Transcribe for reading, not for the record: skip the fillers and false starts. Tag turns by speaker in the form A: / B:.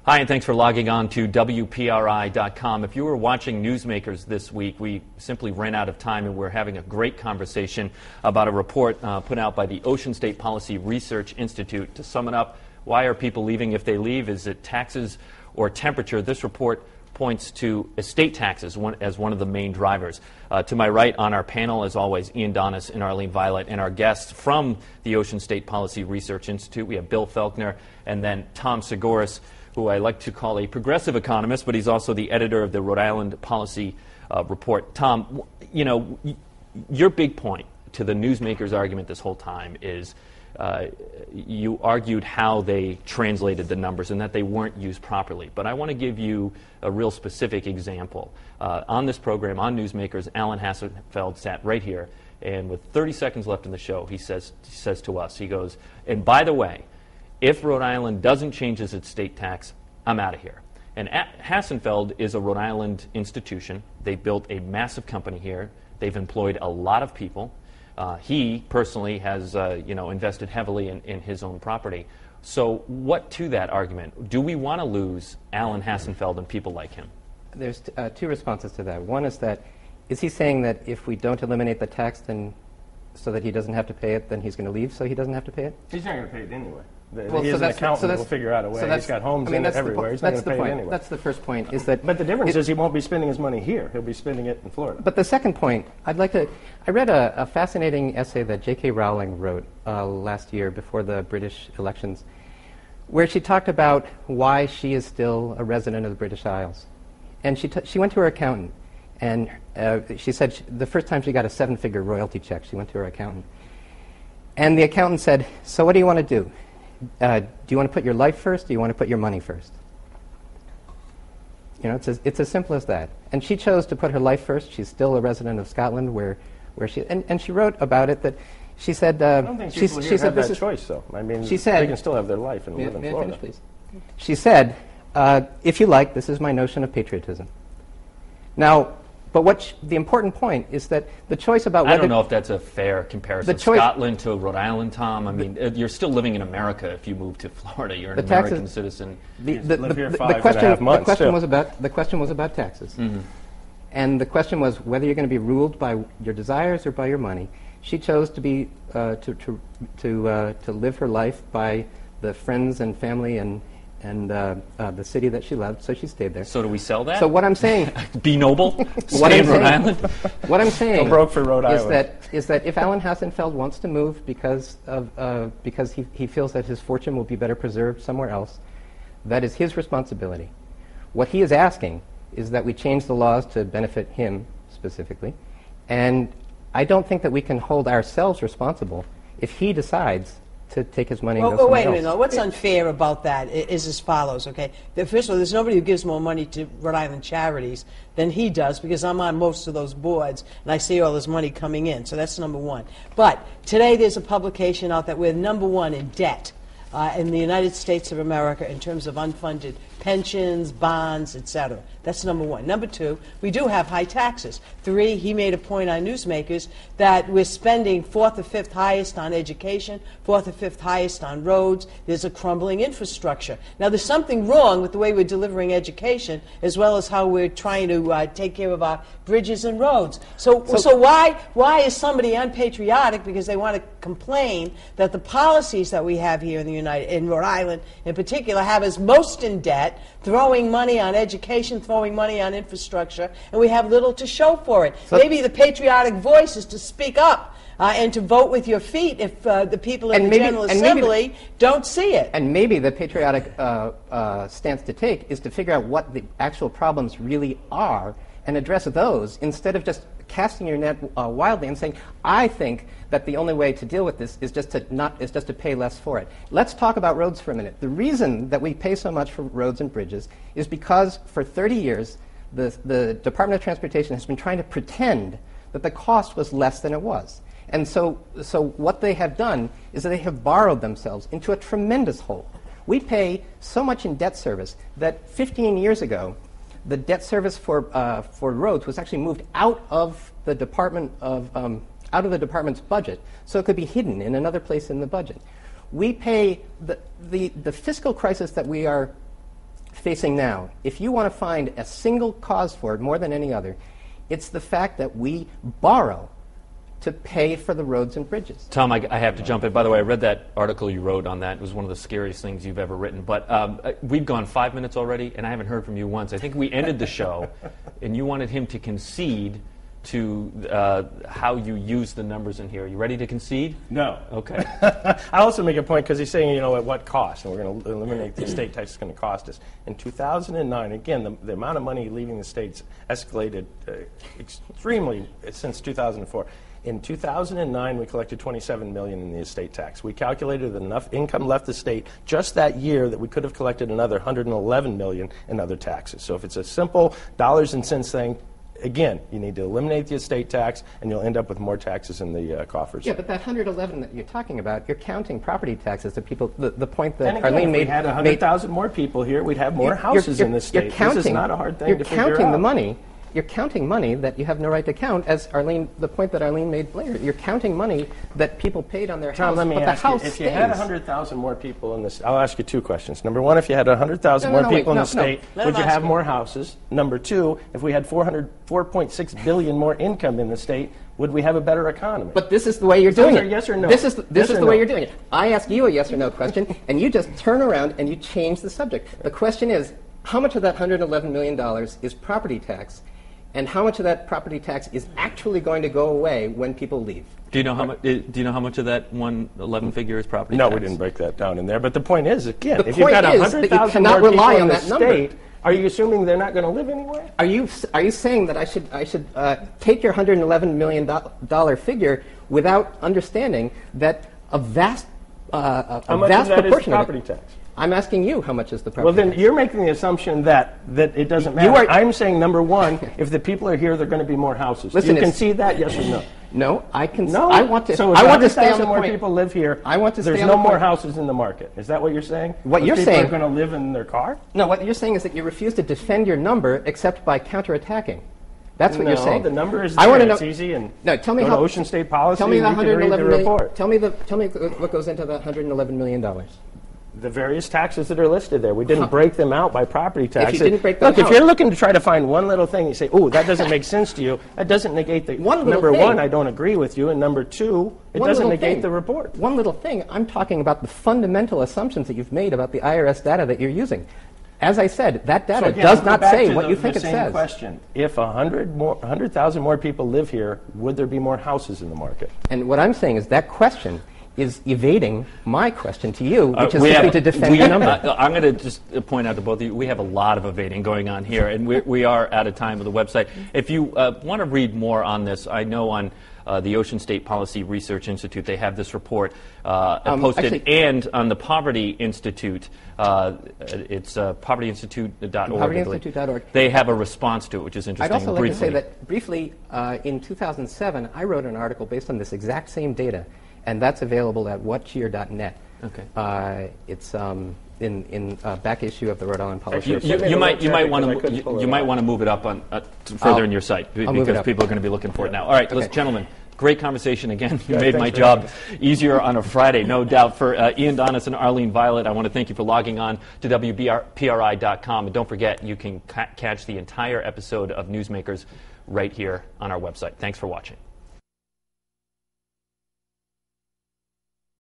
A: Hi, and thanks for logging on to WPRI.com. If you were watching Newsmakers this week, we simply ran out of time, and we're having a great conversation about a report put out by the Ocean State Policy Research Institute. To sum it up, why are people leaving if they leave? Is it taxes or temperature? This report points to estate taxes as one of the main drivers. To my right on our panel, as always, Ian Donis and Arlene Violet, and our guests from the Ocean State Policy Research Institute. We have Bill Felkner and then Tom Sgouros, who I like to call a progressive economist, but he's also the editor of the Rhode Island Policy Report. Tom, you know, your big point to the newsmakers' argument this whole time is you argued how they translated the numbers and that they weren't used properly. But I want to give you a real specific example. On this program, on Newsmakers, Alan Hassenfeld sat right here, and with 30 seconds left in the show, he says to us, he goes, and by the way, if Rhode Island doesn't change its estate tax, I'm out of here. And Hassenfeld is a Rhode Island institution. They built a massive company here. They've employed a lot of people. He personally has invested heavily in his own property. So what to that argument? Do we want to lose Alan Hassenfeld and people like him?
B: There's two responses to that. One is that, is he saying that if we don't eliminate the tax then so that he doesn't have to pay it, then he's going to leave so he doesn't have to pay it?
C: He's not going to pay it anyway.
B: Well,
C: an accountant will figure out a way. He's got homes everywhere. He's not going to pay it anyway.
B: That's the first point. Is that?
C: But the difference is he won't be spending his money here. He'll be spending it in Florida.
B: But the second point, I read a fascinating essay that J.K. Rowling wrote last year before the British elections, where she talked about why she is still a resident of the British Isles. And she went to her accountant, and she said the first time she got a 7-figure royalty check, she went to her accountant. And the accountant said, so what do you want to do? Do you want to put your life first, or do you want to put your money first? You know, it's as simple as that. And she chose to put her life first. She's still a resident of Scotland, where she and she wrote about it that she said.
C: I don't think people here have that choice, though. I mean, they can still have their life and live in Florida.
B: Finish, please? She said, if you like, this is my notion of patriotism. Now, but the important point is that the choice about whether...
A: I don't know if that's a fair comparison. Scotland to Rhode Island, Tom. I mean, you're still living in America if you move to Florida. You're an American citizen.
B: The question was about taxes. Mm-hmm. And the question was whether you're going to be ruled by your desires or by your money. She chose to be to live her life by the friends and family and the city that she loved, so she stayed there.
A: So do we sell that?
B: So what I'm saying...
A: Be noble? Stay in Rhode Island?
B: What I'm saying
C: Go broke for Rhode Island.
B: is that if Alan Hassenfeld wants to move because he feels that his fortune will be better preserved somewhere else, that is his responsibility. What he is asking is that we change the laws to benefit him specifically, and I don't think that we can hold ourselves responsible if he decides to take his money and go somewhere else.
D: Wait a minute. What's unfair about that is as follows, okay? First of all, there's nobody who gives more money to Rhode Island charities than he does, because I'm on most of those boards, and I see all this money coming in. So that's number one. But today there's a publication out that we're number one in debt in the United States of America in terms of unfunded pensions, bonds, etc. That's number one. Number two, we do have high taxes. Three, he made a point on Newsmakers that we're spending 4th or 5th highest on education, 4th or 5th highest on roads. There's a crumbling infrastructure. Now, there's something wrong with the way we're delivering education as well as how we're trying to take care of our bridges and roads. So why is somebody unpatriotic because they want to complain that the policies that we have here in Rhode Island in particular have us most in debt, throwing money on education, throwing money on infrastructure, and we have little to show for it. So maybe the patriotic voice is to speak up and to vote with your feet if the people in the General Assembly don't see it.
B: And maybe the patriotic stance to take is to figure out what the actual problems really are and address those instead of just casting your net wildly and saying, I think that the only way to deal with this is just to pay less for it. Let's talk about roads for a minute. The reason that we pay so much for roads and bridges is because for 30 years the Department of Transportation has been trying to pretend that the cost was less than it was. And so what they have done is that they have borrowed themselves into a tremendous hole. We pay so much in debt service that 15 years ago, the debt service for roads was actually moved out of the department's budget, so it could be hidden in another place in the budget. We pay the fiscal crisis that we are facing now, if you want to find a single cause for it more than any other, it's the fact that we borrow to pay for the roads and bridges.
A: Tom, I have to jump in. By the way, I read that article you wrote on that. It was one of the scariest things you've ever written. But we've gone 5 minutes already, and I haven't heard from you once. I think we ended the show, and you wanted him to concede to how you use the numbers in here. Are you ready to concede?
C: No.
A: Okay.
C: I also make a point because he's saying, at what cost? And we're going to eliminate the estate tax. It's going to cost us. In 2009, again, the amount of money leaving the states escalated extremely since 2004. In 2009, we collected $27 million in the estate tax. We calculated enough income left the state just that year that we could have collected another $111 million in other taxes. So if it's a simple dollars and cents thing, again, you need to eliminate the estate tax, and you'll end up with more taxes in the coffers.
B: Yeah, but that 111 that you're talking about, you're counting property taxes to people. The point that
C: and again,
B: Arlene made.
C: If we had 100,000 more people here, we'd have more houses in this state. This is not a hard thing to figure out.
B: You're counting the money. You're counting money that you have no right to count, as Arlene, the point that Arlene made later. You're counting money that people paid on their house,
C: Tom, let me ask you, if you had 100,000 more people in this, I'll ask you two questions. Number one, if you had 100,000 more people in the state, would you have more houses? Number two, if we had 4.6 billion more income in the state, would we have a better economy?
B: But this is the way you're doing it.
C: Yes or no?
B: This is the way you're doing it. I ask you a yes or no question, and you just turn around and you change the subject. The question is, how much of that $111 million is property tax? And how much of that property tax is actually going to go away when people leave?
A: Do you know how much? Do you know how much of that 111 figure is property
C: no,
A: tax?
C: No, we didn't break that down in there. But the point is, again,
B: if
C: you've got
B: 100,000
C: more people
B: rely
C: in
B: on
C: the
B: that number.
C: state, are you assuming they're not going to live anywhere?
B: Are you saying that I should take your $111 million figure without understanding that a vast proportion of
C: property tax?
B: I'm asking you how much is the property tax.
C: Well, then you're making the assumption that it doesn't matter. I'm saying, number one, if the people are here, there are going to be more houses.
B: Listen,
C: do you concede that, yes or no?
B: No, I can.
C: No,
B: I want to.
C: So
B: I want to stay on the
C: more
B: point.
C: people live here.
B: I want to.
C: There's
B: stay
C: no
B: on the
C: more
B: point.
C: houses in the market. Is that what you're saying?
B: What you're
C: people
B: saying
C: are going to live in their car?
B: No, what you're saying is that you refuse to defend your number except by counterattacking. That's what you're saying.
C: No, the number is
B: I want to know.
C: It's easy. And
B: no, tell me
C: go
B: how.
C: to Ocean State Policy.
B: Tell me the 111 million.
C: Report.
B: Tell me what goes into that $111 million.
C: The various taxes that are listed there. We didn't break them out by property taxes.
B: If you didn't break them out.
C: Look, if you're looking to try to find one little thing, you say, oh, that doesn't make sense to you, that doesn't negate the... Number one, I don't agree with you, and number two, it doesn't negate the report.
B: One little thing, I'm talking about the fundamental assumptions that you've made about the IRS data that you're using. As I said, that data does not say what you think it says.
C: Question. If 100,000 more people live here, would there be more houses in the market?
B: And what I'm saying is that question is evading my question to you, which is simply to defend your number.
A: I'm going to just point out to both of you, we have a lot of evading going on here, and we are out of time with the website. If you want to read more on this, I know on the Ocean State Policy Research Institute, they have this report posted, and on the Poverty Institute, it's povertyinstitute.org.
B: Povertyinstitute.org.
A: They have a response to it, which is interesting.
B: I'd also like to say that briefly, in 2007, I wrote an article based on this exact same data, and that's available at whatcheer.net.
A: Okay.
B: It's in back issue of the Rhode Island Policy
A: Report. You might want to move it up on further in your site because people are going to be looking for it now. All right, listen, gentlemen. Great conversation again. You made my job easier on a Friday, no doubt. For Ian Donis and Arlene Violet, I want to thank you for logging on to WPRI.com. And don't forget, you can catch the entire episode of Newsmakers right here on our website. Thanks for watching.